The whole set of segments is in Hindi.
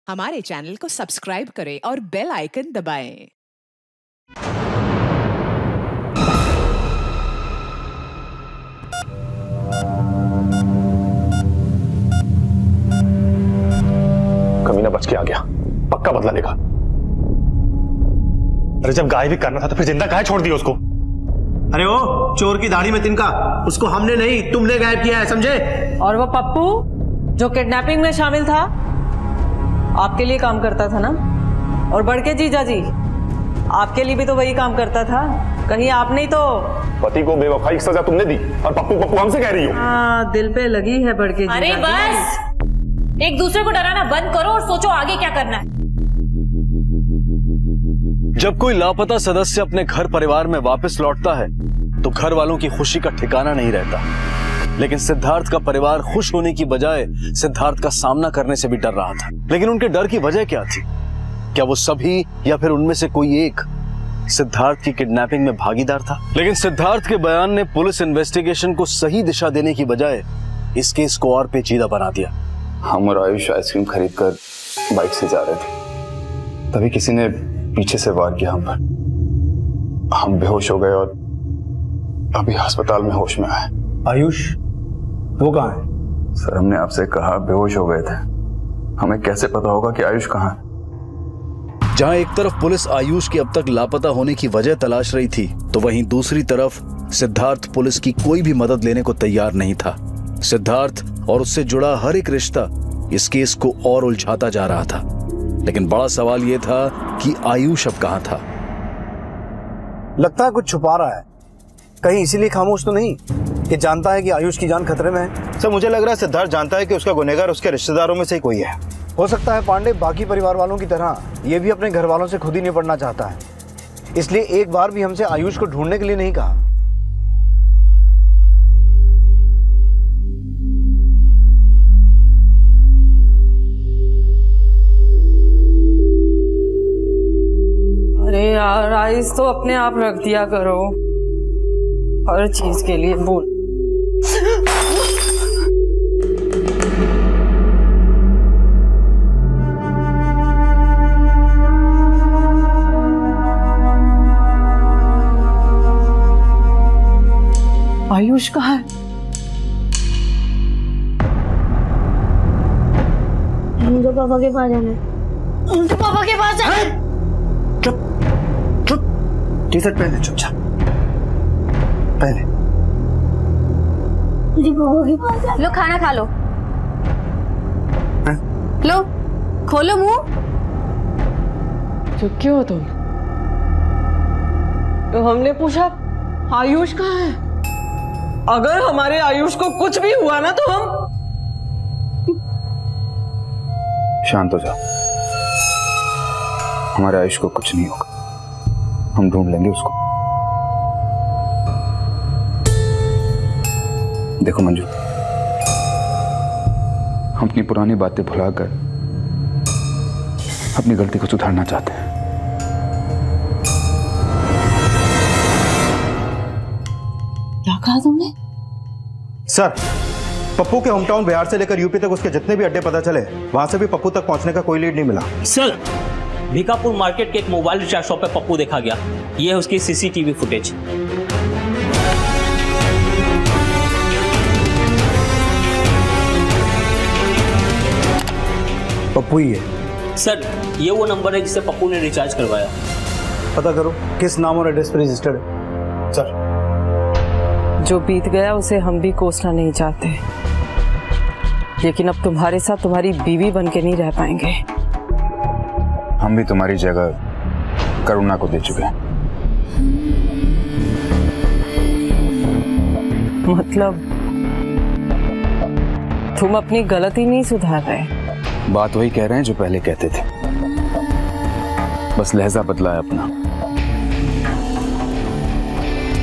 हमारे चैनल को सब्सक्राइब करें और बेल आइकन दबाएं। कमीना बच के आ गया, पक्का बदला लेगा। अरे जब गायब भी करना था तो फिर जिंदा काहे छोड़ दिया उसको? अरे ओ चोर की दाढ़ी में तिनका, उसको हमने नहीं तुमने गायब किया है, समझे? और वो पप्पू जो किडनैपिंग में शामिल था, आपके लिए काम करता था ना? और बड़के जीजा जी आपके लिए भी तो वही काम करता था, कहीं आप नहीं तो? पति को बेवफाई की सजा तुमने दी और पप्पू पप्पू हमसे कह रही हो? हाँ, दिल पे लगी है बड़के जीजा। अरे बस, एक दूसरे को डराना बंद करो और सोचो आगे क्या करना है। जब कोई लापता सदस्य अपने घर परिवार में वापस लौटता है तो घर वालों की खुशी का ठिकाना नहीं रहता, लेकिन सिद्धार्थ का परिवार खुश होने की बजाय सिद्धार्थ का सामना करने से भी डर रहा था। लेकिन उनके डर की वजह क्या थी? क्या वो सभी या फिर उनमें से कोई एक सिद्धार्थ की किडनैपिंग में भागीदार था? लेकिन सिद्धार्थ के बयान ने पुलिस इन्वेस्टिगेशन को सही दिशा देने की बजाय इस केस को और पेचीदा बना दिया। हम और आयुष आइसक्रीम खरीद कर बाइक से जा रहे थे, तभी किसी ने पीछे से वार किया हम पर। हम बेहोश हो गए और अभी अस्पताल में होश में आए। आयुष वो कहाँ है? सर हमने आपसे कहा बेहोश हो गए थे, हमें कैसे पता होगा कि आयुष कहाँ है? जहां एक तरफ पुलिस आयुष की अब तक लापता होने की वजह तलाश रही थी, तो वहीं दूसरी तरफ सिद्धार्थ पुलिस की कोई भी मदद लेने को तैयार नहीं था। सिद्धार्थ और उससे जुड़ा हर एक रिश्ता इस केस को और उलझाता जा रहा था। लेकिन बड़ा सवाल यह था कि आयुष अब कहां था? लगता है कुछ छुपा रहा है, कहीं इसीलिए खामोश तो नहीं कि जानता है कि आयुष की जान खतरे में है? सर मुझे लग रहा है सिद्धार्थ जानता है कि उसका गुनहगार उसके रिश्तेदारों में से ही कोई है। हो सकता है पांडे बाकी परिवार वालों की तरह ये भी अपने घर वालों से खुद ही निपटना चाहता है, इसलिए एक बार भी हमसे आयुष को ढूंढने के लिए नहीं कहा। अरे यार, आइस तो अपने आप रख दिया करो, हर चीज के लिए बोल। आयुष कहाँ है? मुझे पापा के पास जाना है। मुझे पापा के पास जाना है। चुप चुप, टी-शर्ट पहने, चुपचाप पहने। मुझे पापा के पास जाना है। लो खाना खा लो। है? लो खोलो मुंह। चुप क्यों हो तुम? तो हमने पूछा आयुष कहाँ है? अगर हमारे आयुष को कुछ भी हुआ ना तो हम... शांत हो जाओ, हमारे आयुष को कुछ नहीं होगा, हम ढूंढ लेंगे उसको। देखो मंजू, हम अपनी पुरानी बातें भुलाकर अपनी गलती को सुधारना चाहते हैं। क्या कहा तुमने? सर पप्पू के होम टाउन बिहार से लेकर यूपी तक उसके जितने भी अड्डे पता चले, वहां से भी पप्पू तक पहुंचने का कोई लीड नहीं मिला। सर भिकापुर मार्केट के एक मोबाइल रिचार्ज शॉप पे पप्पू देखा गया, ये है उसकी सीसीटीवी फुटेज। पप्पू ही है? सर ये वो नंबर है जिससे पप्पू ने रिचार्ज करवाया। पता करो किस नाम और एड्रेस पर रजिस्टर्ड है। सर जो बीत गया उसे हम भी कोसना नहीं चाहते, लेकिन अब तुम्हारे साथ तुम्हारी बीवी बन के नहीं रह पाएंगे। हम भी तुम्हारी जगह करुणा को दे चुके हैं। मतलब तुम अपनी गलती नहीं सुधार रहे? बात वही कह रहे हैं जो पहले कहते थे, बस लहजा बदला है अपना।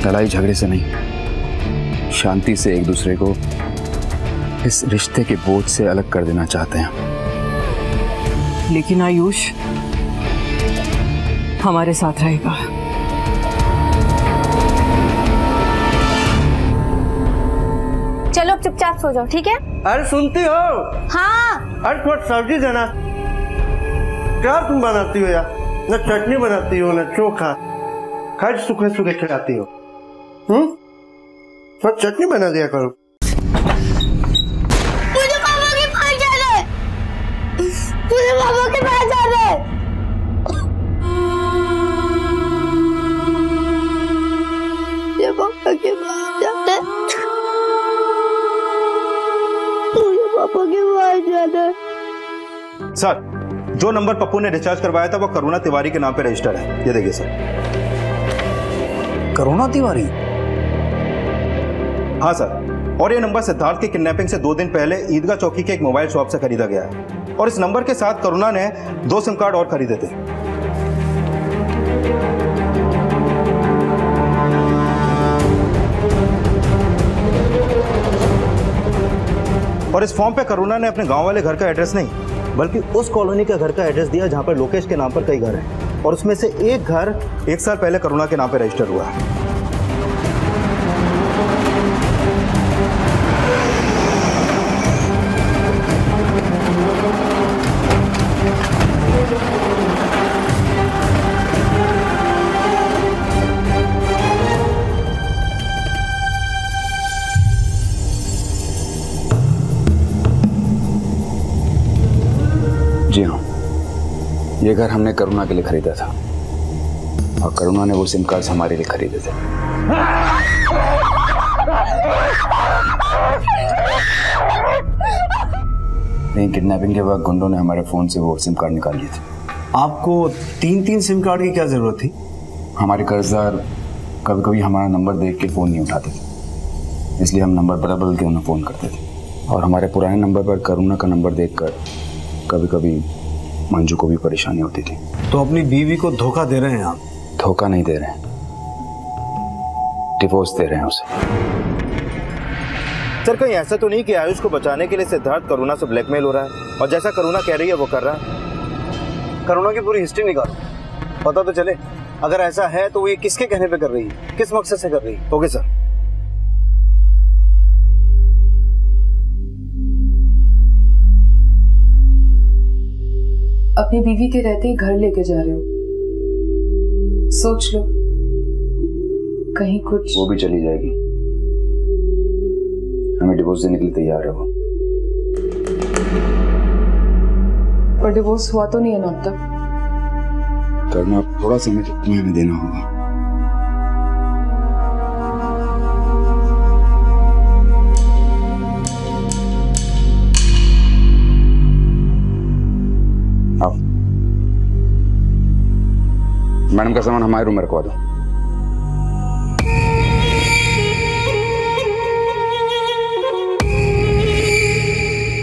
लड़ाई झगड़े से नहीं, शांति से एक दूसरे को इस रिश्ते के बोझ से अलग कर देना चाहते हैं। लेकिन आयुष हमारे साथ रहेगा। चलो चुपचाप सो जाओ, ठीक है? अरे सुनती हो? हाँ। अरे थोड़ा सब्जी देना। क्या तुम बनाती हो यार? न चटनी बनाती हो न चोखा, खाली सूखे सूखे खिलाती हो। तो चटनी बना दिया करो। मुझे पापा के पास जाना है, मुझे पापा के पास जाना है। मुझे पापा के पास जाना है, मुझे पापा के पास जाना है। सर, जो नंबर पप्पू ने रिचार्ज करवाया था वो करुणा तिवारी के नाम पे रजिस्टर्ड है। ये देखिए सर। करुणा तिवारी? हाँ सर, और ये नंबर सिद्धार्थ की किडनैपिंग से 2 दिन पहले ईदगाह चौकी के एक मोबाइल शॉप से खरीदा गया है और इस नंबर के साथ करुणा ने 2 सिम कार्ड और खरीदे थे। और इस फॉर्म पे करुणा ने अपने गांव वाले घर का एड्रेस नहीं बल्कि उस कॉलोनी का घर का एड्रेस दिया जहां पर लोकेश के नाम पर कई घर हैं और उसमें से एक घर 1 साल पहले करुणा के नाम पर रजिस्टर हुआ है। जी हाँ, ये घर हमने करुणा के लिए खरीदा था और करुणा ने वो सिम कार्ड हमारे लिए खरीदे थे। लेकिन किडनैपिंग के बाद गुंडों ने हमारे फोन से वो सिम कार्ड निकाल लिए थे। आपको 3-3 सिम कार्ड की क्या जरूरत थी? हमारे कर्जदार कभी कभी हमारा नंबर देख के फ़ोन नहीं उठाते थे, इसलिए हम नंबर बदल बदल के उन्हें फ़ोन करते थे और हमारे पुराने नंबर पर करुणा का नंबर देखकर कभी कभी मंजू को भी परेशानी होती थी। तो अपनी बीवी को धोखा दे रहे हैं आप? धोखा नहीं दे रहे हैं, डिवोर्स दे रहे हैं उसे। सर, कहीं ऐसा तो नहीं कि आयुष को बचाने के लिए सिद्धार्थ करुणा से ब्लैकमेल हो रहा है और जैसा करुणा कह रही है वो कर रहा है? करुणा की पूरी हिस्ट्री निकालो, पता तो चले। अगर ऐसा है तो वो ये किसके कहने पे कर रही है, किस मकसद से कर रही है? Okay sir. अपनी बीवी के रहते ही घर लेके जा रहे हो, सोच लो कहीं कुछ। वो भी चली जाएगी, हमें डिवोर्स देने के लिए तैयार है वो। पर डिवोर्स हुआ तो नहीं है ना अब तक? करना थोड़ा समय तो तुम्हें हमें देना होगा। मैडम का सामान हमारे रूम में रखवा दो।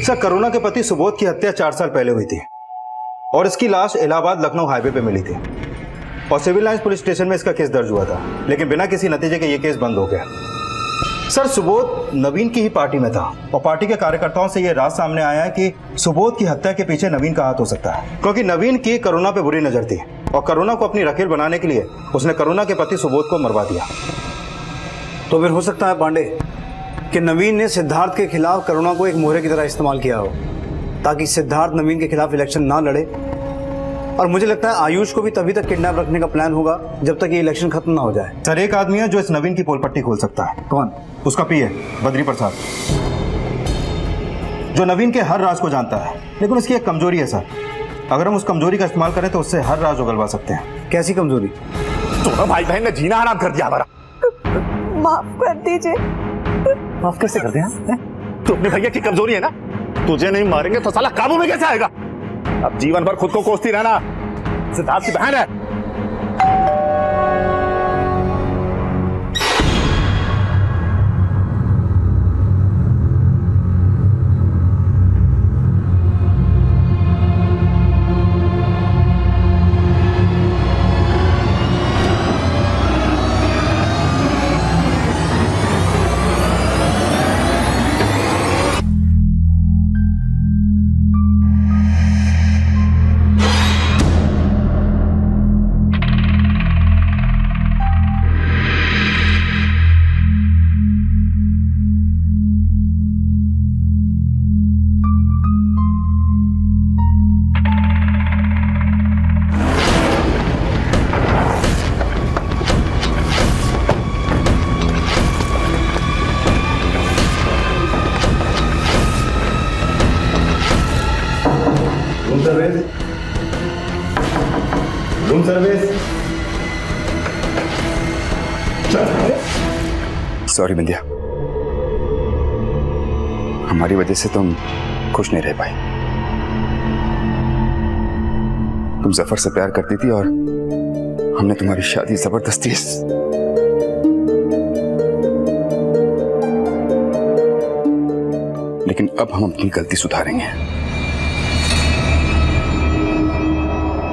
सर, करुणा के पति सुबोध की हत्या 4 साल पहले हुई थी और इसकी लाश इलाहाबाद लखनऊ हाईवे पे मिली थी और सिविल लाइंस पुलिस स्टेशन में इसका केस दर्ज हुआ था, लेकिन बिना किसी नतीजे के ये केस बंद हो गया। सर, सुबोध नवीन की ही पार्टी में था और पार्टी के कार्यकर्ताओं से यह राज सामने आया है कि सुबोध की हत्या के पीछे नवीन का हाथ हो सकता है, क्योंकि नवीन की करुणा पे बुरी नजर थी और करुणा को अपनी रखेल बनाने के लिए उसने करुणा के पति सुबोध को मरवा दिया। तो फिर हो सकता है पांडे कि नवीन ने सिद्धार्थ के खिलाफ करुणा को एक मोहरे की तरह इस्तेमाल किया हो ताकि सिद्धार्थ नवीन के खिलाफ इलेक्शन ना लड़े। और मुझे लगता है आयुष को भी तभी तक किडनैप रखने का प्लान होगा जब तक ये इलेक्शन खत्म ना हो जाए। सर, एक आदमी है जो इस नवीन की पोल पट्टी खोल सकता है। कौन? उसका पीए बद्री प्रसाद, जो नवीन के हर राज को जानता है। लेकिन उसकी एक कमजोरी है सर, अगर हम उस कमजोरी का इस्तेमाल करें तो उससे हर राज उगलवा सकते हैं। कैसी कमजोरी? दोनों भाई बहन ने जीना हराम कर दिया हमारा। माफ कर दीजिए। माफ कैसे कर दिया? तू अपने भैया की कमजोरी है ना, तुझे नहीं मारेंगे तो साला काबू में कैसे आएगा? अब जीवन भर खुद को कोसती रहना। सिद्धार्थ की बहन है। Service, room service. सॉरी बिंदिया, हमारी वजह से तुम खुश नहीं रह पाई। तुम जफर से प्यार करती थी और हमने तुम्हारी शादी जबरदस्ती। लेकिन अब हम अपनी गलती सुधारेंगे।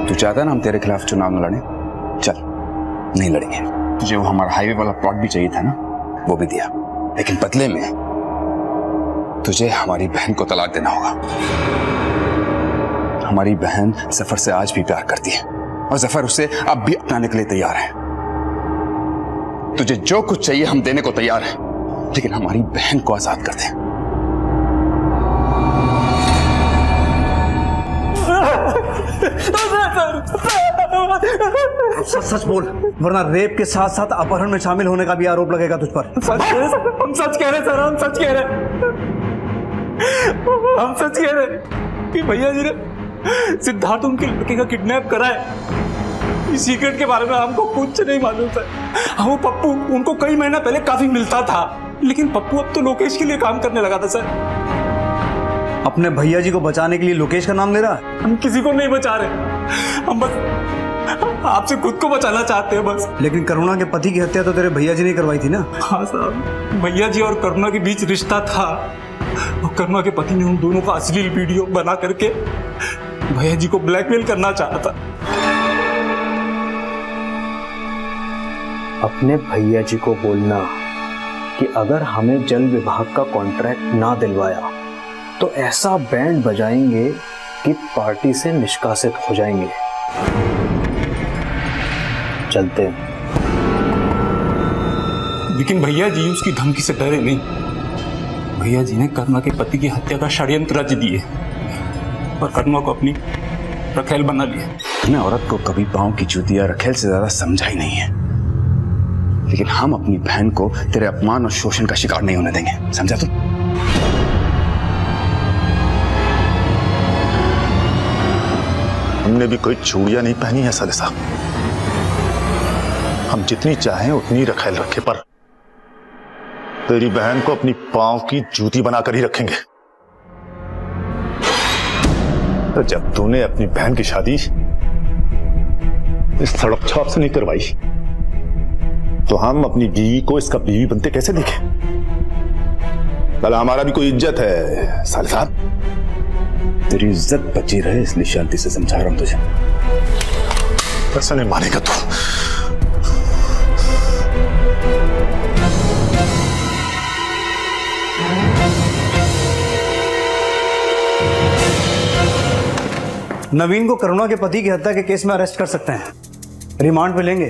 तू चाहता ना हम तेरे खिलाफ चुनाव न लड़े? चल, नहीं लड़ेंगे। तुझे वो हमारा हाईवे वाला प्लॉट भी चाहिए था ना, वो भी दिया, लेकिन बदले में तुझे हमारी बहन को तलाक देना होगा। हमारी बहन जफर से आज भी प्यार करती है और जफर उसे अब भी अपनाने के लिए तैयार है। तुझे जो कुछ चाहिए हम देने को तैयार हैं, लेकिन हमारी बहन को आजाद कर दे। सच सच बोल, वरना रेप के साथ साथ अपहरण में शामिल होने का भी आरोप लगेगा तुझ पर। हम सच कह रहे सर, हम सच कह रहे, हम सच कह रहे कि भैया जी ने सिद्धार्थ उनके लड़के का किडनैप करा है। इस सीक्रेट के बारे में हमको कुछ नहीं मालूम था। हाँ, वो पप्पू उनको कई महीना पहले काफी मिलता था, लेकिन पप्पू अब तो लोकेश के लिए काम करने लगा था सर। अपने भैया जी को बचाने के लिए लोकेश का नाम ले रहा है? हम किसी को नहीं बचा रहे, हम बस आपसे खुद को बचाना चाहते हैं बस। लेकिन करुणा के पति की हत्या तो तेरे भैया जी ने करवाई थी ना? हाँ साहब, भैया जी और करुणा के बीच रिश्ता था और करुणा के पति ने उन दोनों का अश्लील वीडियो बना करके भैया जी को ब्लैकमेल करना चाहा था। अपने भैया जी को बोलना कि अगर हमें जल विभाग का कॉन्ट्रैक्ट ना दिलवाया तो ऐसा बैंड बजाएंगे कि पार्टी से निष्कासित हो जाएंगे। चलते हैं। लेकिन भैया जी उसकी धमकी से डरे नहीं। भैया जी ने करुणा के पति की हत्या का षड्यंत्र रच दिए और करुणा को अपनी रखेल बना लिया। तूने औरत को कभी पांव की जूती या रखेल से ज्यादा समझा ही नहीं है, लेकिन हम अपनी बहन को तेरे अपमान और शोषण का शिकार नहीं होने देंगे, समझा तू? हमने भी कोई चूड़ियां नहीं पहनी है साले साहब। हम जितनी चाहें उतनी रखेल रखे, पर तेरी बहन को अपनी पांव की जूती बनाकर ही रखेंगे। तो जब तूने अपनी बहन की शादी इस सड़क छाप से नहीं करवाई, तो हम अपनी बीवी को इसका बीवी बनते कैसे देखें? भला हमारा भी कोई इज्जत है साले साहब। तेरी इज्जत बची रहे इसलिए शांति से समझा रहा हूं तुझे। ऐसा नहीं मानेगा तू। नवीन को करुणा के पति की हत्या के केस में अरेस्ट कर सकते हैं। रिमांड पे लेंगे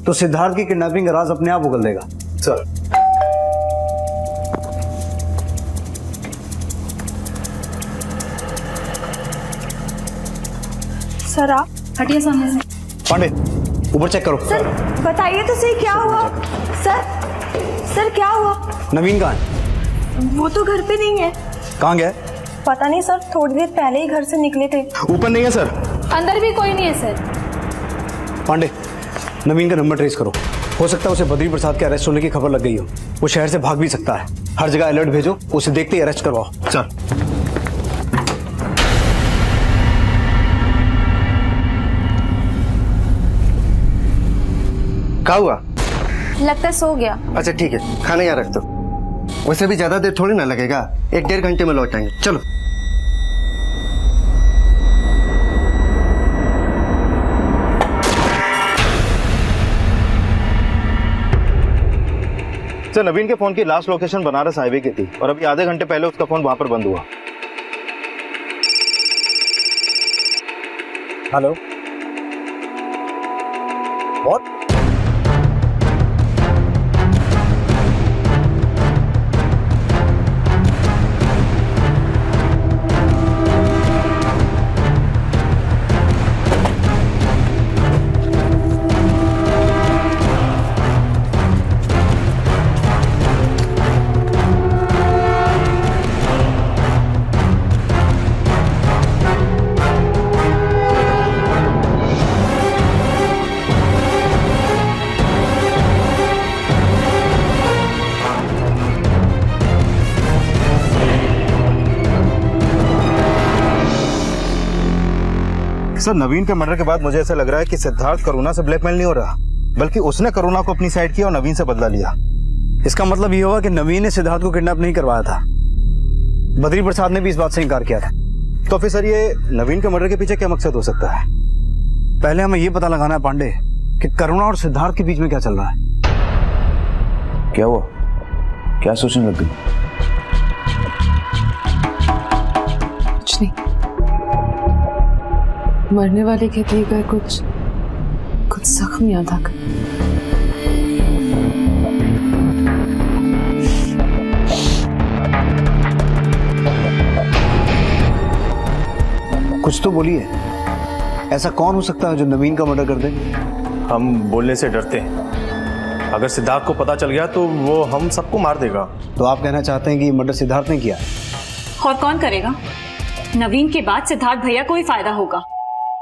तो सिद्धार्थ की किडनैपिंग का राज अपने आप उगल देगा। सर, सर आप हटिए सामने से। पांडे, ऊपर चेक करो। सर बताइए तो सही, क्या हुआ? सर क्या हुआ? नवीन कहाँ है? वो तो घर पे नहीं है। कहाँ गया? पता नहीं सर, थोड़ी देर पहले ही घर से निकले थे। ऊपर नहीं है सर? अंदर भी कोई नहीं है सर। पांडे, नवीन का नंबर ट्रेस करो। हो सकता है उसे बद्री प्रसाद के अरेस्ट होने की खबर लग गई हो। वो शहर से भाग भी सकता है। हर जगह अलर्ट भेजो, उसे देखते ही अरेस्ट करवाओ। चल। क्या हुआ? लगता है सो गया। अच्छा ठीक है, खाना यहाँ रख दो। वैसे भी ज्यादा देर थोड़ी ना लगेगा, 1-1.5 घंटे में लौट आएंगे। चलो। सर, नवीन के फोन की लास्ट लोकेशन बनारस हाईवे की थी और अभी आधे घंटे पहले उसका फोन वहां पर बंद हुआ। Hello, what? सर नवीन के मर्डर के बाद मुझे ऐसा लग रहा है कि सिद्धार्थ करुणा से ब्लैकमेल नहीं हो रहा, बल्कि उसने करुणा को अपनी साइड किया और नवीन से बदला लिया। इसका मतलब ये हुआ कि नवीन ने सिद्धार्थ को किडनैप नहीं करवाया था। बद्री प्रसाद ने भी इस बात से इनकार किया था। तो फिर सर ये नवीन के मर्डर के पीछे क्या मकसद हो सकता है? पहले हमें ये पता लगाना है पांडे कि करुणा और सिद्धार्थ के बीच में क्या चल रहा है। क्या हुआ? क्या सोचने लग गई? कुछ नहीं, मरने वाले के दिए गए कुछ जख्म याद आ गए। कुछ तो बोलिए, ऐसा कौन हो सकता है जो नवीन का मर्डर कर दे? हम बोलने से डरते हैं। अगर सिद्धार्थ को पता चल गया तो वो हम सबको मार देगा। तो आप कहना चाहते हैं कि मर्डर सिद्धार्थ ने किया? और कौन करेगा? नवीन के बाद सिद्धार्थ भैया को ही फायदा होगा।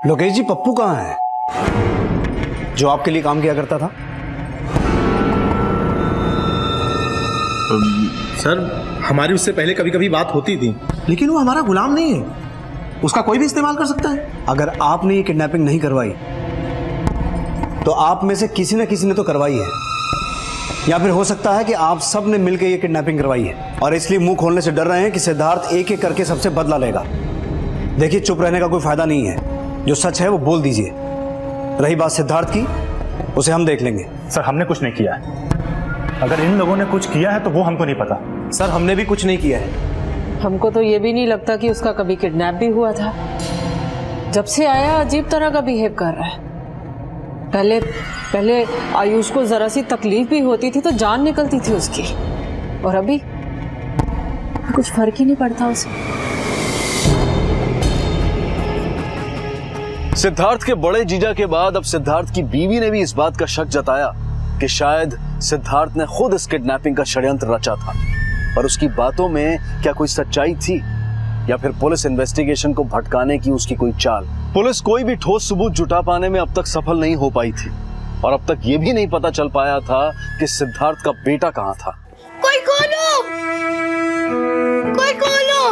लोकेश जी, पप्पू कहाँ है जो आपके लिए काम किया करता था? सर हमारी उससे पहले कभी कभी बात होती थी, लेकिन वो हमारा गुलाम नहीं है, उसका कोई भी इस्तेमाल कर सकता है। अगर आपने ये किडनैपिंग नहीं करवाई तो आप में से किसी न किसी ने तो करवाई है, या फिर हो सकता है कि आप सब ने मिलकर ये किडनैपिंग करवाई है और इसलिए मुंह खोलने से डर रहे हैं कि सिद्धार्थ एक एक करके सबसे बदला लेगा। देखिए, चुप रहने का कोई फायदा नहीं है, जो सच है वो बोल दीजिए। रही बात सिद्धार्थ की, उसे हम देख लेंगे। सर हमने कुछ नहीं किया है। अगर इन लोगों ने कुछ किया है तो वो हमको नहीं पता। सर हमने भी कुछ नहीं किया है। हमको तो ये भी नहीं लगता कि उसका कभी किडनैप भी हुआ था। जब से आया अजीब तरह का बिहेव कर रहा है। पहले आयुष को जरा सी तकलीफ भी होती थी तो जान निकलती थी उसकी, और अभी कुछ फर्क ही नहीं पड़ता उसे। सिद्धार्थ के बड़े जीजा के बाद अब सिद्धार्थ की बीवी ने भी इस बात का शक जताया कि शायद सिद्धार्थ ने खुद इस किडनैपिंग का षड्यंत्र रचा था। पर उसकी बातों में क्या कोई सच्चाई थी, या फिर पुलिस इन्वेस्टिगेशन को भटकाने की उसकी कोई चाल? पुलिस कोई भी ठोस सबूत जुटा पाने में अब तक सफल नहीं हो पाई थी, और अब तक ये भी नहीं पता चल पाया था कि सिद्धार्थ का बेटा कहाँ था। कोई खोलो, कोई खोलो,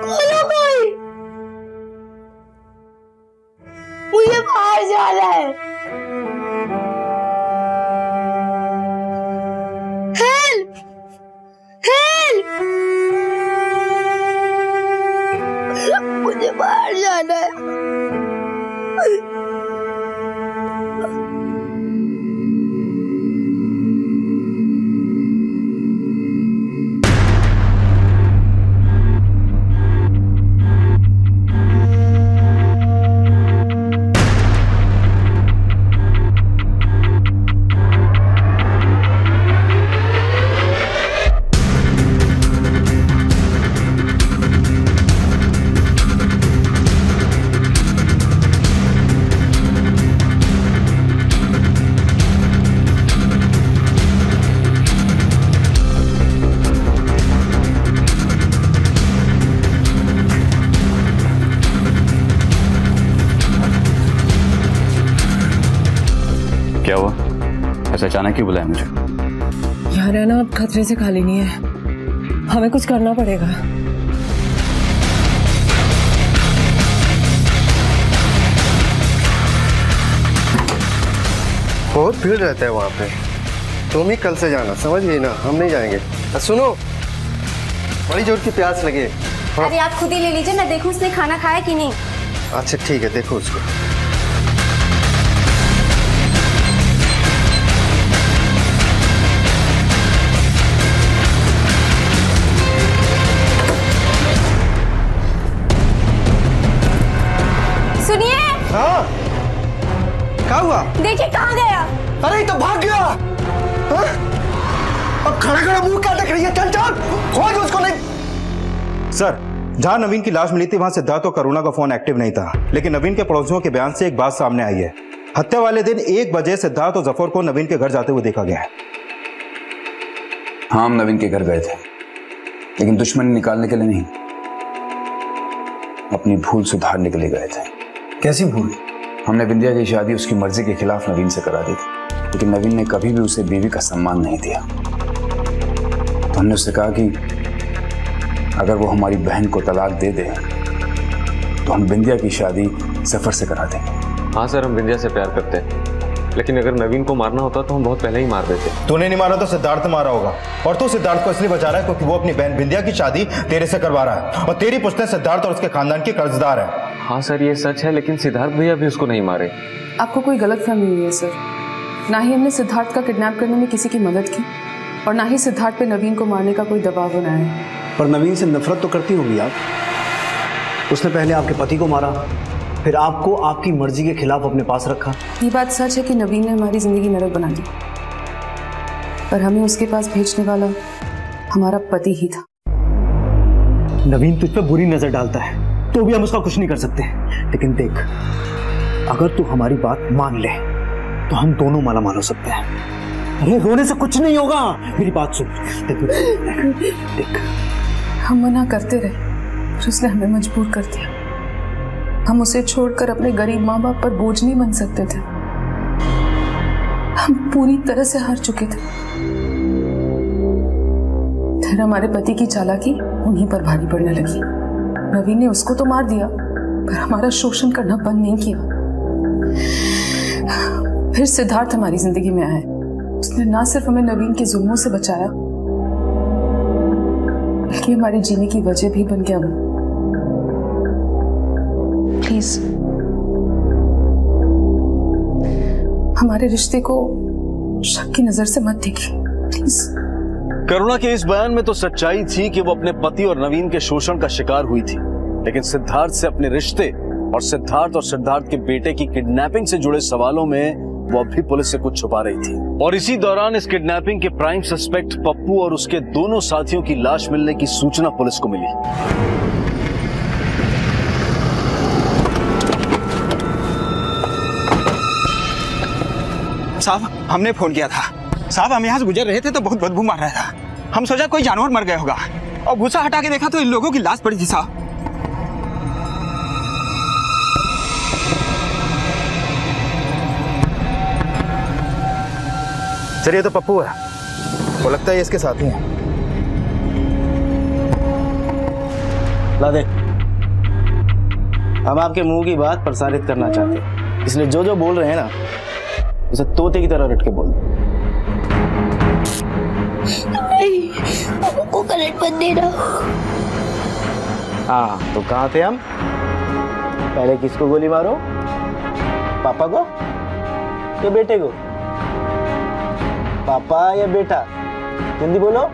खोलो कोई, मुझे बाहर जाना है। हेल्प, हेल्प, मुझे बाहर जाना है। क्या हुआ? ऐसा अचानक क्यों बुलाया मुझे? यार है ना, अब खतरे से खाली नहीं है, हमें कुछ करना पड़ेगा। बहुत भीड़ रहता है वहाँ पे। तुम ही कल से जाना, समझ गई ना? हम नहीं जाएंगे। सुनो, बड़ी जोर की प्यास लगे। अरे आप खुद ही ले लीजिए, मैं देखूं उसने खाना खाया कि नहीं। अच्छा ठीक है, देखो उसको। सुनिए। हाँ, क्या हुआ? देखिए कहाँ गया। अरे तो भाग गया। हाँ? अब खड़ा खड़ा मुंह क्या देख रही है? चल चल, खोज उसको। नहीं सर, जहां नवीन की लाश मिली थी वहां सिद्धार्थ और करुणा का फोन एक्टिव नहीं था, लेकिन नवीन के पड़ोसियों के बयान से एक बात सामने आई है। हत्या वाले दिन 1 बजे सिद्धार्थ और जफर को नवीन के घर जाते हुए देखा गया है। हाँ, हम नवीन के घर गए थे, लेकिन दुश्मनी निकालने के लिए नहीं, अपनी भूल सुधारने के लिए गए थे। कैसी भूल? हमने विंध्या की शादी उसकी मर्जी के खिलाफ नवीन से करा दी थी, लेकिन नवीन ने कभी भी उसे बीवी का सम्मान नहीं दिया। तो हमने उससे कहा कि अगर वो हमारी बहन को तलाक दे दे तो हम विंध्या की शादी जफर से करा देंगे। हाँ सर, हम विंध्या से प्यार करते हैं, लेकिन अगर नवीन को मारना होता तो हम बहुत पहले ही मार देते। तूने नहीं मारा तो सिद्धार्थ मारा होगा, और तू सिद्धार्थ को इसलिए बचा रहा है क्योंकि वो अपनी बहन विंध्या की शादी तेरे से करवा रहा है, और तेरी पुश्तें सिद्धार्थ और उसके खानदान के कर्जदार है। हाँ सर, ये सच है, लेकिन सिद्धार्थ भैया भी उसको नहीं मारे। आपको कोई गलतफहमी हुई है सर। ना ही हमने सिद्धार्थ का किडनैप करने में किसी की मदद की, और ना ही सिद्धार्थ पे नवीन को मारने का कोई दबाव बनाया है। पर नवीन से नफरत तो करती होगी आप। उसने पहले आपके पति को मारा, फिर आपको आपकी मर्जी के खिलाफ अपने पास रखा। ये बात सच है कि नवीन ने हमारी जिंदगी नरक बना दी, पर हमें उसके पास भेजने वाला हमारा पति ही था। नवीन तुझ पे बुरी नजर डालता है तो भी हम उसका कुछ नहीं कर सकते, लेकिन देख, अगर तू हमारी बात मान ले तो हम दोनों माला माल हो सकते हैं। अरे रोने से कुछ नहीं होगा, मेरी बात सुन। देख, हम मना करते रहे, फिर उसने हमें मजबूर कर दिया। हम उसे छोड़कर अपने गरीब माँ बाप पर बोझ नहीं बन सकते थे। हम पूरी तरह से हार चुके थे। फिर हमारे पति की चालाकी उन्हीं पर भारी पड़ने लगी। नवीन ने उसको तो मार दिया, पर हमारा शोषण करना बंद नहीं किया। फिर सिद्धार्थ हमारी जिंदगी में आया। उसने ना सिर्फ हमें नवीन के जुल्मों से बचाया, बल्कि हमारे जीने की वजह भी बन गया वो। प्लीज हमारे रिश्ते को शक की नजर से मत देखिए, प्लीज। करुणा के इस बयान में तो सच्चाई थी कि वो अपने पति और नवीन के शोषण का शिकार हुई थी, लेकिन सिद्धार्थ से अपने रिश्ते और सिद्धार्थ के बेटे की किडनैपिंग से जुड़े सवालों में वो अब भी पुलिस से कुछ छुपा रही थी। और इसी दौरान इस किडनैपिंग के प्राइम सस्पेक्ट पप्पू और उसके दोनों साथियों की लाश मिलने की सूचना पुलिस को मिली। साहब, हमने फोन किया था। साहब, हम यहाँ से गुजर रहे थे तो बहुत बदबू मार रहा था। हम सोचा कोई जानवर मर गया होगा, और भूसा हटा के देखा तो इन लोगों की लाश पड़ी थी साहब। सर, ये तो पप्पू है, वो लगता है ये इसके साथी हैं। ला दे। हम आपके मुंह की बात प्रसारित करना चाहते हैं, इसलिए जो जो बोल रहे हैं ना, उसे तोते की तरह रट के बोल। को करंट मत देना। हाँ, तो कहाँ थे हम? पहले किसको गोली मारो? पापा को या बेटे को? पापा या बेटा? जल्दी बोलो।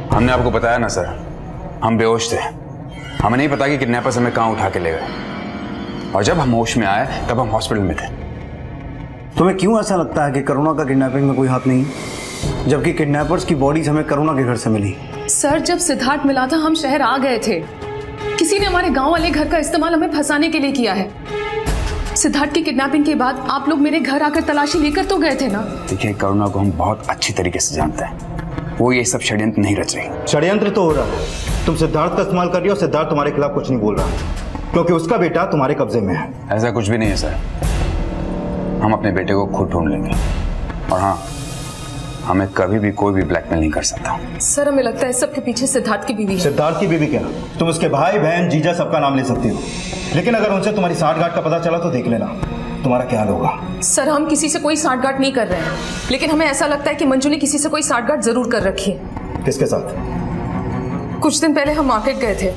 हमने आपको बताया ना सर, हम बेहोश थे। हमें नहीं पता कि किडनैपर्स हमें कहां उठा के ले गए, और जब हम होश में आए तब हम हॉस्पिटल में थे। तुम्हें क्यों ऐसा लगता है कि करुणा का किडनैपिंग में कोई हाथ नहीं, जबकि किडनैपर्स की बॉडीज हमें करुणा के घर से मिली? सर, जब सिद्धार्थ मिला था हम शहर आ गए थे। किसी ने हमारे गांव वाले घर का इस्तेमाल हमें फंसाने के लिए किया है। सिद्धार्थ की किडनैपिंग के बाद आप लोग मेरे घर आकर तलाशी लेकर तो गए थे ना। देखिए, करुणा को हम बहुत अच्छी तरीके से जानते हैं, वो ये सब षड्यंत्र नहीं रच रही। षड्यंत्र तो हो रहा है, तुम सिद्धार्थ का इस्तेमाल कर रही हो। सिद्धार्थ तुम्हारे खिलाफ कुछ नहीं बोल रहा, क्योंकि उसका बेटा तुम्हारे कब्जे में है। ऐसा कुछ भी नहीं है सर, हम अपने बेटे को खुद ढूंढ लेंगे। और हाँ, हमें कभी भी कोई भी ब्लैकमेल नहीं कर सकता। सर, हमें लगता है सबके पीछे सिद्धार्थ की बीवी है। सिद्धार्थ की बीवी क्या, तुम उसके भाई बहन जीजा सबका नाम ले सकती हो, लेकिन अगर उनसे तुम्हारी साठगांठ का पता चला तो देख लेना तुम्हारा क्या हाल होगा। सर, हम किसी से कोई साठगांठ नहीं कर रहे हैं, लेकिन हमें ऐसा लगता है कि मंजू ने किसी से कोई साठगांठ जरूर कर रखी है। किसके साथ? कुछ दिन पहले हम मार्केट गए थे,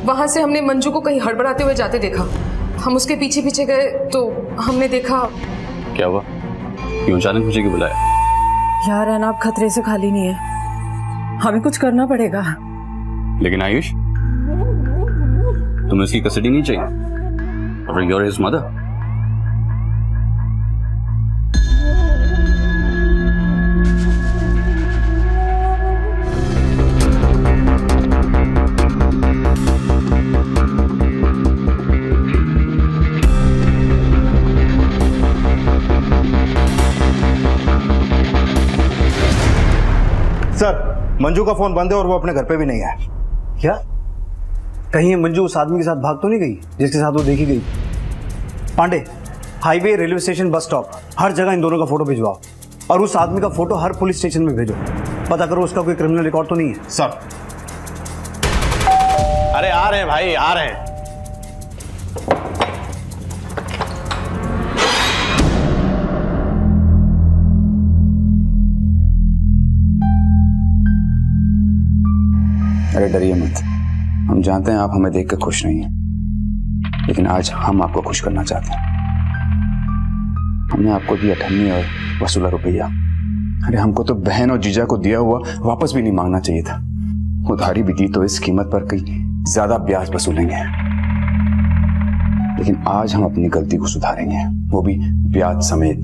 वहां से हमने मंजू को कहीं हड़बड़ाते हुए जाते देखा। हम उसके पीछे पीछे गए तो हमने देखा। क्या हुआ? क्यों अचानक मुझे क्यों बुलाया? यार, अनाब खतरे से खाली नहीं है, हमें कुछ करना पड़ेगा। लेकिन आयुष, तुम्हें उसकी कस्टडी नहीं चाहिए, और you're his mother। Sir, Manju का फोन बंद है और वो अपने घर पे भी नहीं है। क्या? कहीं मंजू उस आदमी के साथ भाग तो नहीं गई जिसके साथ वो देखी गई? पांडे, highway, railway station, bus stop, हर जगह इन दोनों का फोटो भिजवाओ और उस आदमी का फोटो हर पुलिस स्टेशन में भेजो। पता करो उसका कोई क्रिमिनल रिकॉर्ड तो नहीं है। सर। अरे आ रहे हैं भाई, आ रहे हैं। अरे डरिए मत, हम जानते हैं आप हमें देख कर खुश नहीं हैं, लेकिन आज हम आपको खुश करना चाहते हैं। हमने आपको दिया 98 और वसूला रुपया। अरे हमको तो बहन और जीजा को दिया हुआ वापस भी नहीं मांगना चाहिए था। उधारी भी दी तो इस कीमत पर कहीं ज्यादा ब्याज वसूलेंगे, लेकिन आज हम अपनी गलती को सुधारेंगे, वो भी ब्याज समेत।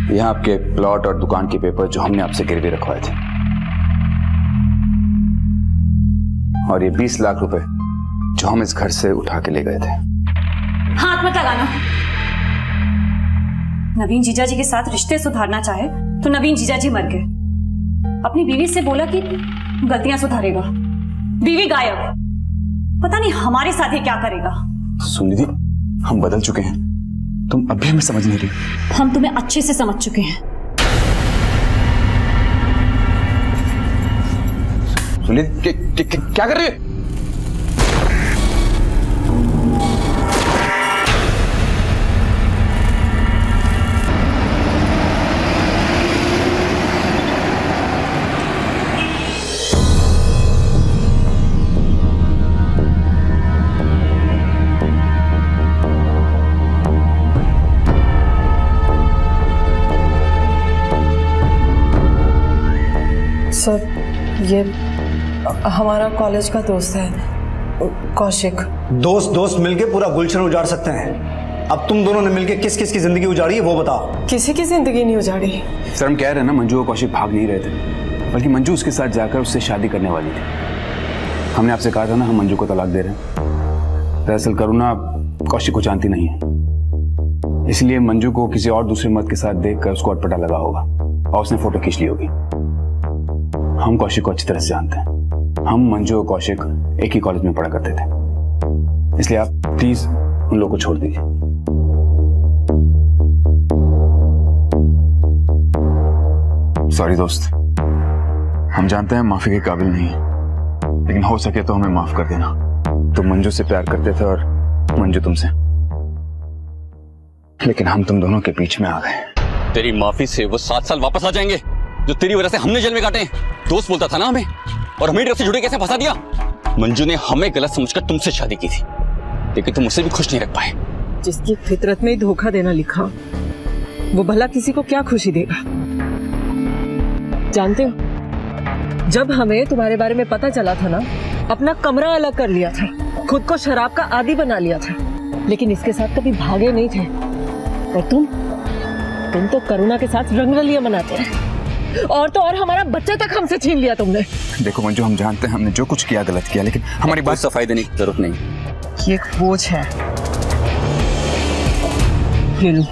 यहां आपके प्लॉट और दुकान के पेपर जो हमने आपसे गिरवी रखवाए थे, और ये 20 लाख रुपए जो हम इस घर से उठा के ले गए थे। हाथ मत लगाना। नवीन जीजा जी के साथ रिश्ते सुधारना चाहे तो नवीन जीजा जी मर गए। अपनी बीवी से बोला कि गलतियां सुधारेगा, बीवी गायब। पता नहीं हमारे साथ ये क्या करेगा। सुनिधि, हम बदल चुके हैं, तुम अभी हमें समझ नहीं रही। हम तुम्हें अच्छे से समझ चुके हैं। सुनिधि, क्या कर रही है? सर, ये हमारा कॉलेज का दोस्त है कौशिक। दोस्त मिलके पूरा गुलशन उजाड़ सकते हैं। अब तुम दोनों ने मिलके किस किस की जिंदगी उजाड़ी है वो बताओ। किसी की जिंदगी नहीं उजाड़ी। सर, हम कह रहे हैं ना, मंजू और कौशिक भाग नहीं रहे थे, बल्कि मंजू उसके साथ जाकर उससे शादी करने वाली थी। हमने आपसे कहा था ना, हम मंजू को तलाक दे रहे हैं। दरअसल करुणा कौशिक को जानती नहीं है, इसलिए मंजू को किसी और दूसरे मर्द के साथ देखकर उसको अटपटा लगा होगा और उसने फोटो खींच ली होगी। हम कौशिक को अच्छी तरह से जानते हैं। हम मंजू और कौशिक एक ही कॉलेज में पढ़ा करते थे, इसलिए आप प्लीज उन लोगों को छोड़ दीजिए। सॉरी दोस्त, हम जानते हैं माफी के काबिल नहीं, लेकिन हो सके तो हमें माफ कर देना। तुम मंजू से प्यार करते थे और मंजू तुमसे, लेकिन हम तुम दोनों के बीच में आ गए। तेरी माफी से वो 7 साल वापस आ जाएंगे जो तेरी वजह से हमने जेल में काटे। दोस्त बोलता था ना हमें, और हमें से जुड़े कैसे फंसा दिया। मंजू ने हमें गलत समझकर तुमसे शादी की थी, लेकिन तुम उसे भी खुश नहीं रख पाए। जिसकी फितरत में धोखा देना लिखा, वो भला किसी को क्या खुशी देगा। जानते हो, जब हमें तुम्हारे बारे में पता चला था ना, अपना कमरा अलग कर लिया था, खुद को शराब का आदी बना लिया था, लेकिन इसके साथ कभी भागे नहीं थे। और तुम तो करुणा के साथ रंगरलियां मनाते हैं, और तो और हमारा बच्चा तक हमसे छीन लिया तुमने। देखो मंजू, हम जानते हैं हमने जो कुछ किया गलत किया, लेकिन हमारी बात सफाई देने की जरूरत नहीं। ये एक बोझ है। ये लो,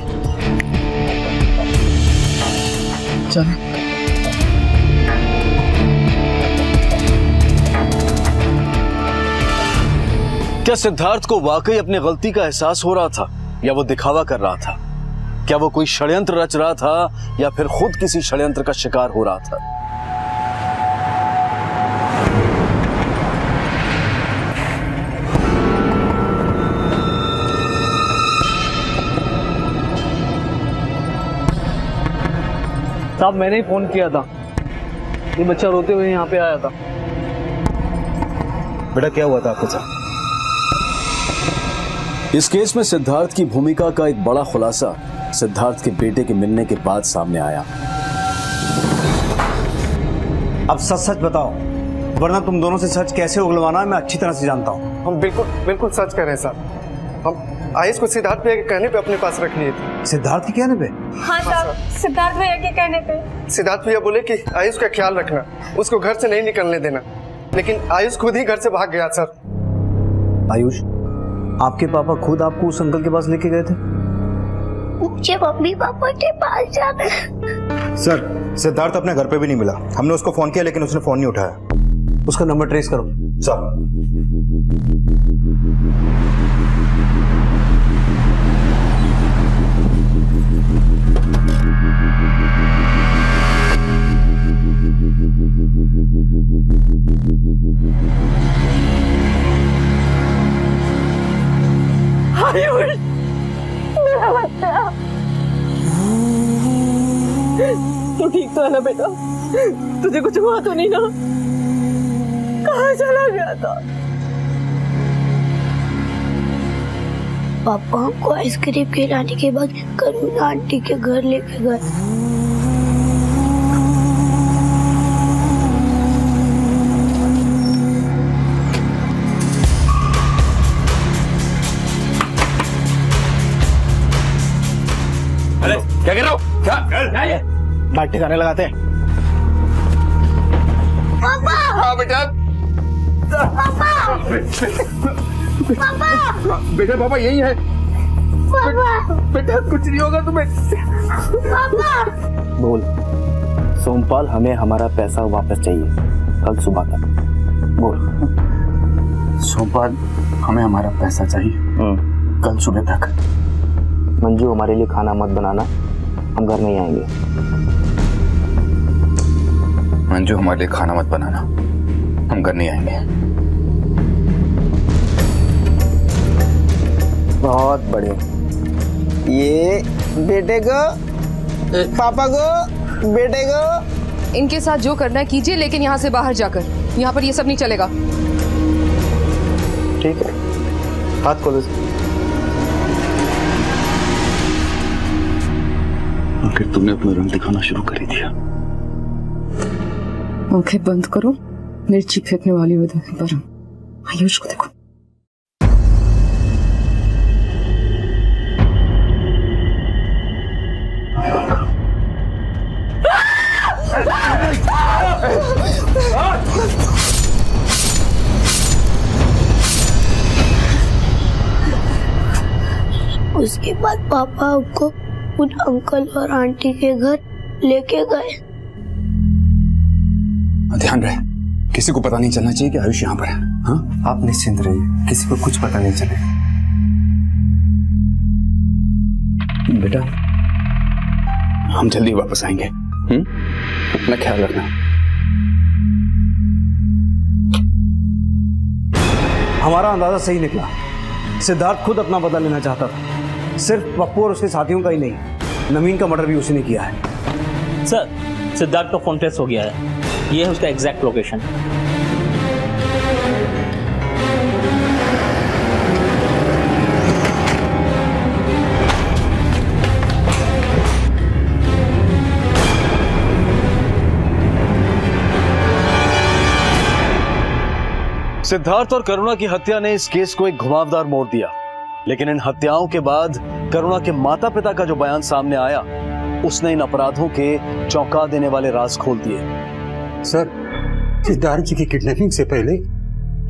चलो। क्या सिद्धार्थ को वाकई अपनी गलती का एहसास हो रहा था, या वो दिखावा कर रहा था? क्या वो कोई षड्यंत्र रच रहा था, या फिर खुद किसी षड्यंत्र का शिकार हो रहा था? साहब, मैंने ही फोन किया था। ये बच्चा रोते हुए यहाँ पे आया था। बेटा, क्या हुआ था आपके साथ? इस केस में सिद्धार्थ की भूमिका का एक बड़ा खुलासा सिद्धार्थ के बेटे के मिलने के बाद सामने आया। अब सच सच बताओ, वरना तुम दोनों से सच कैसे उगलवाना है मैं अच्छी तरह से जानता हूँ। हम बिल्कुल सच कह रहे हैं साहब। हम आयुष को सिद्धार्थ भैया के कहने पे अपने पास रख लिए थे। सिद्धार्थ के कहने पे? हाँ साहब, सिद्धार्थ भैया के कहने पे। सिद्धार्थ भैया बोले कि आयुष का ख्याल रखना, उसको घर से नहीं निकलने देना, लेकिन आयुष खुद ही घर से भाग गया सर। आयुष, आपके पापा खुद आपको उस अंकल के पास लेके गए थे? मुझे मम्मी पापा के पास जाना है। सर, सिद्धार्थ अपने घर पे भी नहीं मिला। हमने उसको फोन किया लेकिन उसने फोन नहीं उठाया। उसका नंबर ट्रेस करो। सर। आयुष, मेरा बच्चा, तू ठीक तो है ना बेटा? तुझे कुछ हुआ तो नहीं ना? कहाँ चला गया था? पापा हमको आइसक्रीम खिलाने के बाद करुणा आंटी के घर लेके गए। क्या कर रहे हो? क्या ये? बाइक ठिकाने लगाते हैं। पापा! हाँ बेटा। पापा! पापा! बेटा पापा यही है। पापा! बेटा कुछ नहीं होगा तुम्हें। पापा! बोल सोमपाल, हमें हमारा पैसा वापस चाहिए कल सुबह तक। बोल सोमपाल, हमें हमारा पैसा चाहिए कल सुबह तक। मंजू, हमारे लिए खाना मत बनाना, हम घर नहीं आएंगे। मंजू, हमारे लिए खाना मत बनाना, हम घर नहीं आएंगे। बहुत बढ़िया। ये बेटे को, पापा को, बेटे को। इनके साथ जो करना है कीजिए, लेकिन यहाँ से बाहर जाकर। यहाँ पर ये सब नहीं चलेगा। ठीक है, हाथ खोलो। आखिर तुमने अपना रंग दिखाना शुरू कर ही दिया। आंखें बंद करो, मिर्ची फेंकने वाली हो पर आयुष को देखो। उसके बाद पापा हमको उन अंकल और आंटी के घर लेके गए। ध्यान रहे, किसी को पता नहीं चलना चाहिए कि आयुष यहाँ पर है। हाँ? आप निश्चिंत रहिए, किसी को कुछ पता नहीं चले। बेटा, हम जल्दी वापस आएंगे। अपना ख्याल रखना। हमारा अंदाजा सही निकला। सिद्धार्थ खुद अपना बदला लेना चाहता था। सिर्फ पप्पू और उसके साथियों का ही नहीं, नवीन का मर्डर भी उसी ने किया है। सर, सिद्धार्थ का फोन ट्रेस हो गया है। ये है उसका एग्जैक्ट लोकेशन। सिद्धार्थ और करुणा की हत्या ने इस केस को एक घुमावदार मोड़ दिया, लेकिन इन हत्याओं के बाद करुणा के माता पिता का जो बयान सामने आया, उसने इन अपराधों के चौंका देने वाले राज खोल दिए। सर, सिद्धार्थ जी की किडनैपिंग से पहले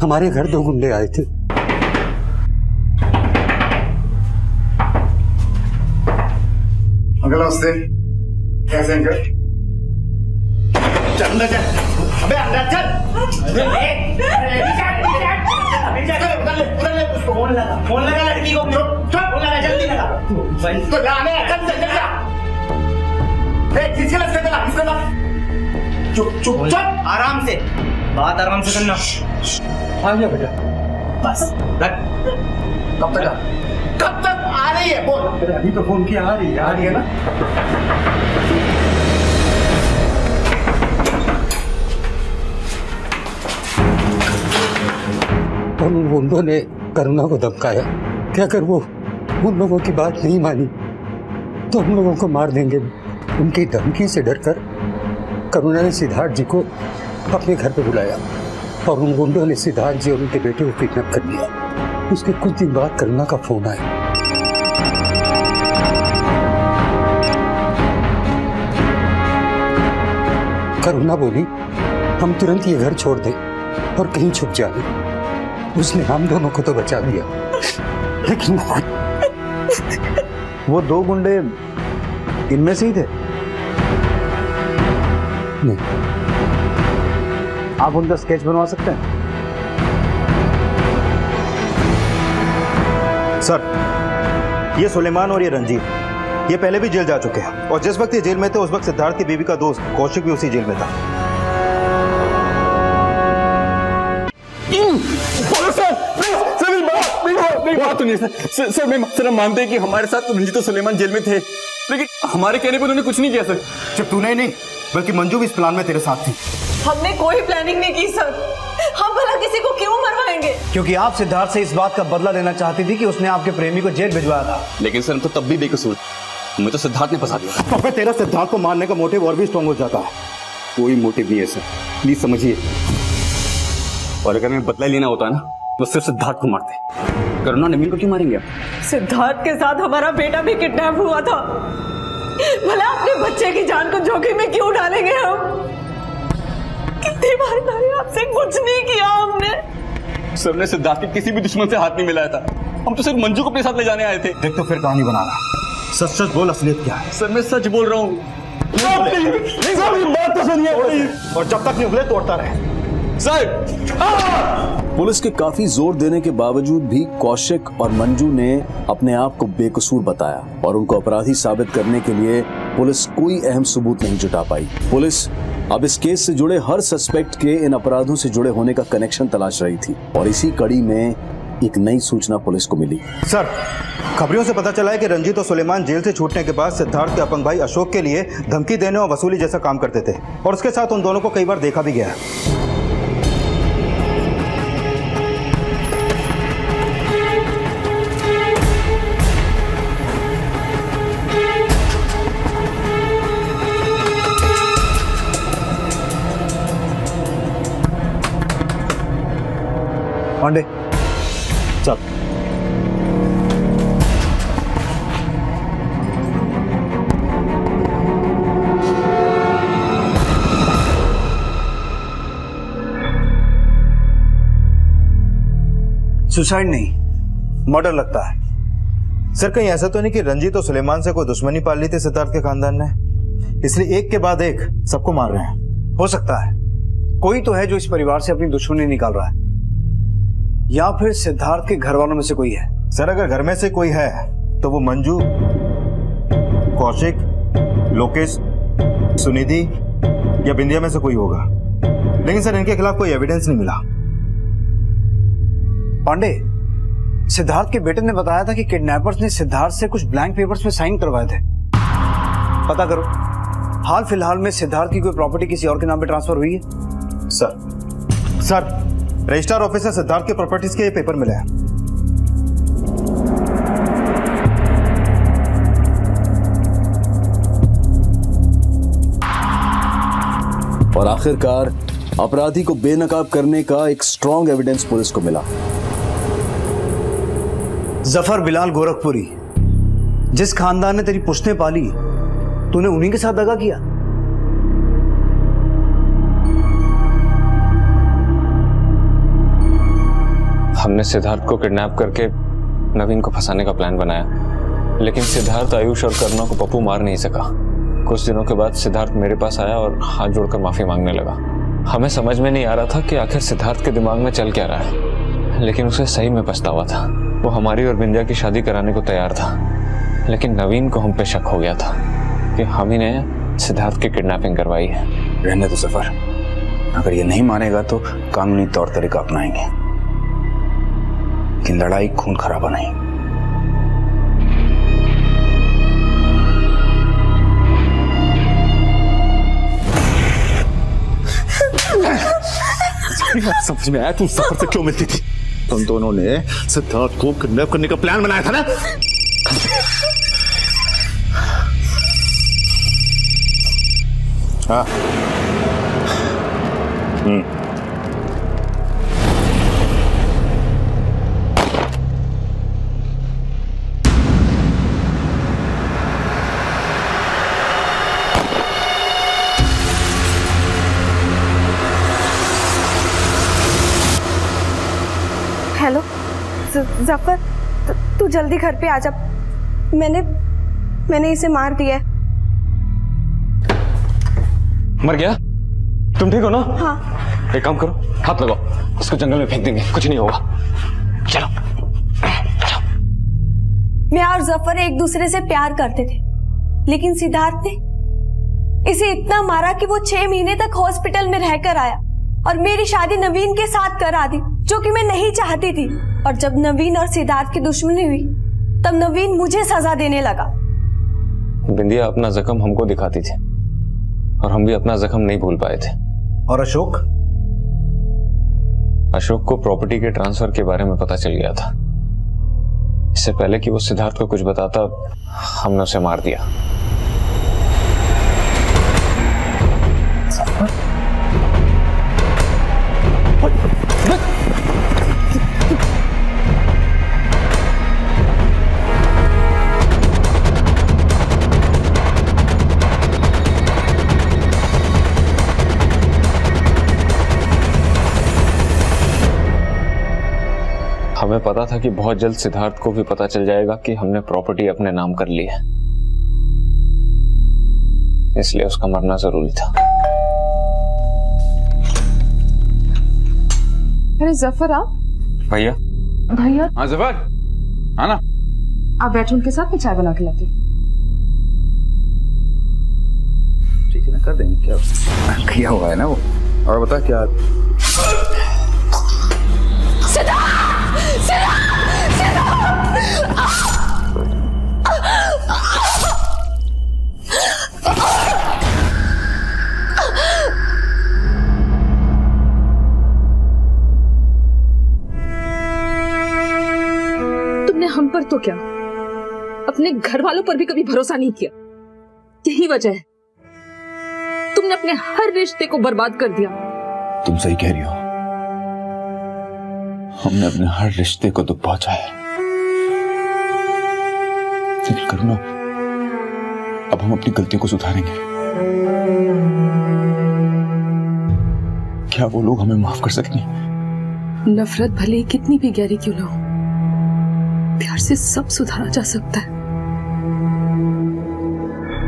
हमारे घर 2 गुंडे आए थे। अंकल नमस्ते। कैसे अंकल? चल अंदर चल। अबे अंदर चल। फोन लगा लड़की को। फोन लगा, जल्दी लगा। तो लाने चल चल चल। किसके लग चला? किसका लग? चुप चुप चुप, आराम से बात, आराम से करना। आ गया बेटा, बस लग। कब तक आ रही है? बोल। अभी तो फोन किया, आ रही है ना। और उन गुंडों ने करुणा को धमकाया कि अगर वो उन लोगों की बात नहीं मानी तो हम लोगों को मार देंगे। उनकी धमकी से डरकर करुणा ने सिद्धार्थ जी को अपने घर पे बुलाया और उन गुंडों ने सिद्धार्थ जी और उनके बेटे को किडनैप कर लिया। उसके कुछ दिन बाद करुणा का फोन आया। करुणा बोली हम तुरंत ये घर छोड़ दें और कहीं छुप जाए। उसने हम दोनों को तो बचा लिया, लेकिन वो 2 गुंडे इनमें से ही थे? नहीं। आप उनका स्केच बनवा सकते हैं? सर, ये सुलेमान और ये रंजीत, ये पहले भी जेल जा चुके हैं और जिस वक्त ये जेल में थे उस वक्त सिद्धार्थ की बीवी का दोस्त कौशिक भी उसी जेल में था। सर हम मानते हैं कि हमारे साथ रंजीत और सुलेमान जेल में थे, लेकिन हमारे कहने पर उन्होंने कुछ नहीं किया सर। सिर्फ तूने ही नहीं बल्कि मंजू भी इस प्लान में तेरे साथ थी। हमने कोई प्लानिंग नहीं की सर। हम भला किसी को क्यों मरवाएंगे? क्योंकि आप सिद्धार्थ से इस बात का बदला लेना चाहती थी कि उसने आपके प्रेमी को जेल भिजवाया था। लेकिन सर हम तो तब भी बेकसूर, हमें तो सिद्धार्थ ने फंसा दिया। तो फिर तेरा सिद्धार्थ को मारने का मोटिव और भी स्ट्रॉन्ग हो जाता है। कोई मोटिव नहीं है सर, प्लीज समझिए। और अगर हमें बदला लेना होता ना तो सिर्फ सिद्धार्थ को मारते। करुणा नवीन को क्यों मारेंगे आप? सिद्धार्थ के साथ हमारा बेटा भी किडनैप हुआ था, भला अपने बच्चे की जान को जोखिम में क्यों डालेंगे हम? कितनी बार मारे आपसे, कुछ नहीं किया हमने। सर ने सिद्धार्थ के किसी भी दुश्मन से हाथ नहीं मिलाया था, हम तो सिर्फ मंजू को अपने साथ ले जाने आए थे। देख तो फिर कहानी बना रहा। सच सच बोल, असलियत क्या है? सर मैं सच बोल रहा हूँ। बात तो सुनिए और जब तक नहीं उगले तोड़ता रहे। पुलिस के काफी जोर देने के बावजूद भी कौशिक और मंजू ने अपने आप को बेकसूर बताया और उनको अपराधी साबित करने के लिए पुलिस कोई अहम सबूत नहीं जुटा पाई। पुलिस अब इस केस से जुड़े हर सस्पेक्ट के इन अपराधों से जुड़े होने का कनेक्शन तलाश रही थी और इसी कड़ी में एक नई सूचना पुलिस को मिली। सर, खबरों से पता चला है कि रंजीत और सुलेमान जेल से छूटने के बाद सिद्धार्थ के अपंग भाई अशोक के लिए धमकी देने और वसूली जैसा काम करते थे और उसके साथ उन दोनों को कई बार देखा भी गया है। पांडे चल। सुसाइड नहीं, मर्डर लगता है। सर कहीं ऐसा तो नहीं कि रंजीत और सुलेमान से कोई दुश्मनी पाल ली थी सिद्धार्थ के खानदान ने, इसलिए एक के बाद एक सबको मार रहे हैं? हो सकता है कोई तो है जो इस परिवार से अपनी दुश्मनी निकाल रहा है, या फिर सिद्धार्थ के घर वालों में से कोई है। सर अगर घर में से कोई है तो वो मंजू, कौशिक, लोकेश, सुनिधि या बिंदिया में से कोई होगा, लेकिन सर इनके खिलाफ कोई एविडेंस नहीं मिला। पांडे, सिद्धार्थ के बेटे ने बताया था कि किडनैपर्स ने सिद्धार्थ से कुछ ब्लैंक पेपर्स में साइन करवाए थे। पता करो, हाल फिलहाल में सिद्धार्थ की कोई प्रॉपर्टी किसी और के नाम पे ट्रांसफर हुई है? सर रजिस्ट्रार ऑफिस से सिद्धार्थ के प्रॉपर्टीज के ये पेपर मिले हैं। और आखिरकार अपराधी को बेनकाब करने का एक स्ट्रॉन्ग एविडेंस पुलिस को मिला। जफर बिलाल गोरखपुरी, जिस खानदान ने तेरी पुश्तें पाली, तूने उन्हीं के साथ दगा किया। हमने सिद्धार्थ को किडनैप करके नवीन को फंसाने का प्लान बनाया, लेकिन सिद्धार्थ आयुष और करुणा को पप्पू मार नहीं सका। कुछ दिनों के बाद सिद्धार्थ मेरे पास आया और हाथ जोड़कर माफी मांगने लगा। हमें समझ में नहीं आ रहा था कि आखिर सिद्धार्थ के दिमाग में चल क्या रहा है, लेकिन उसे सही में पछतावा था। वो हमारी और बिंदिया की शादी कराने को तैयार था, लेकिन नवीन को हम पे शक हो गया था कि हम ही ने सिद्धार्थ की किडनैपिंग करवाई है। रहने दो सफर, अगर ये नहीं मानेगा तो कानूनी तौर तरीका अपनाएंगे, लेकिन लड़ाई खून खराबा नहीं। समझ में आया तू सफर से क्यों मिलती थी? तुम दोनों ने सिद्धार्थ को किडनैप करने का प्लान बनाया था ना? हाँ। हेलो जफर, तू जल्दी घर पे आ जा। मैंने मैंने इसे मार दिया है। मर गया? तुम ठीक हो ना? हाँ। एक काम करो, हाथ लगाओ, इसको जंगल में फेंक देंगे, कुछ नहीं होगा। चलो। मैं और जफर एक दूसरे से प्यार करते थे, लेकिन सिद्धार्थ ने इसे इतना मारा कि वो 6 महीने तक हॉस्पिटल में रहकर आया और मेरी शादी नवीन के साथ करा दी, जो कि मैं नहीं चाहती थी। और जब नवीन और सिद्धार्थ की दुश्मनी हुई, तब नवीन मुझे सजा देने लगा। बिंदिया अपना जख्म हमको दिखाती थी और हम भी अपना जख्म नहीं भूल पाए थे। और अशोक? अशोक को प्रॉपर्टी के ट्रांसफर के बारे में पता चल गया था। इससे पहले कि वो सिद्धार्थ को कुछ बताता, हमने उसे मार दिया। हमें पता था कि बहुत जल्द सिद्धार्थ को भी पता चल जाएगा कि हमने प्रॉपर्टी अपने नाम कर ली है, इसलिए उसका मरना जरूरी था। अरे जफर आप? भैया। भैया? हाँ जफर, हाँ ना? आप बैठो, उनके साथ में चाय बना के लाती। ठीक है ना, कर देंगे। क्या किया हुआ है ना वो। और बता क्या? तुमने हम पर तो क्या, अपने घर वालों पर भी कभी भरोसा नहीं किया। यही वजह है तुमने अपने हर रिश्ते को बर्बाद कर दिया। तुम सही कह रही हो, हमने अपने हर रिश्ते को दुख पहुंचाया। लेकिन करुणा, अब हम अपनी गलतियों को सुधारेंगे। क्या वो लोग हमें माफ कर सकेंगे? नफरत भले कितनी भी गहरी क्यों ना हो, प्यार से सब सुधारा जा सकता है।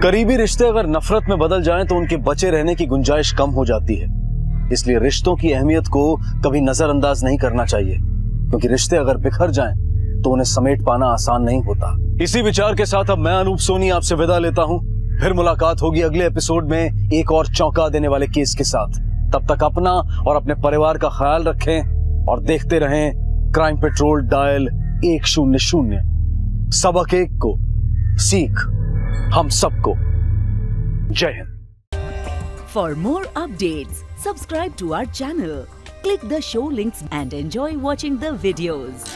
करीबी रिश्ते अगर नफरत में बदल जाएं तो उनके बचे रहने की गुंजाइश कम हो जाती है। इसलिए रिश्तों की अहमियत को कभी नजरअंदाज नहीं करना चाहिए, क्योंकि रिश्ते अगर बिखर जाएं तो उन्हें समेट पाना आसान नहीं होता। इसी विचार के साथ अब मैं अनूप सोनी आपसे विदा लेता हूं। फिर मुलाकात होगी अगले एपिसोड में एक और चौंका देने वाले केस के साथ। तब तक अपना और अपने परिवार का ख्याल रखें और देखते रहें क्राइम पेट्रोल डायल 100। सबक एक को सीख हम सबको। जय Hind. For more updates, subscribe to our channel, click the show links and enjoy watching the videos.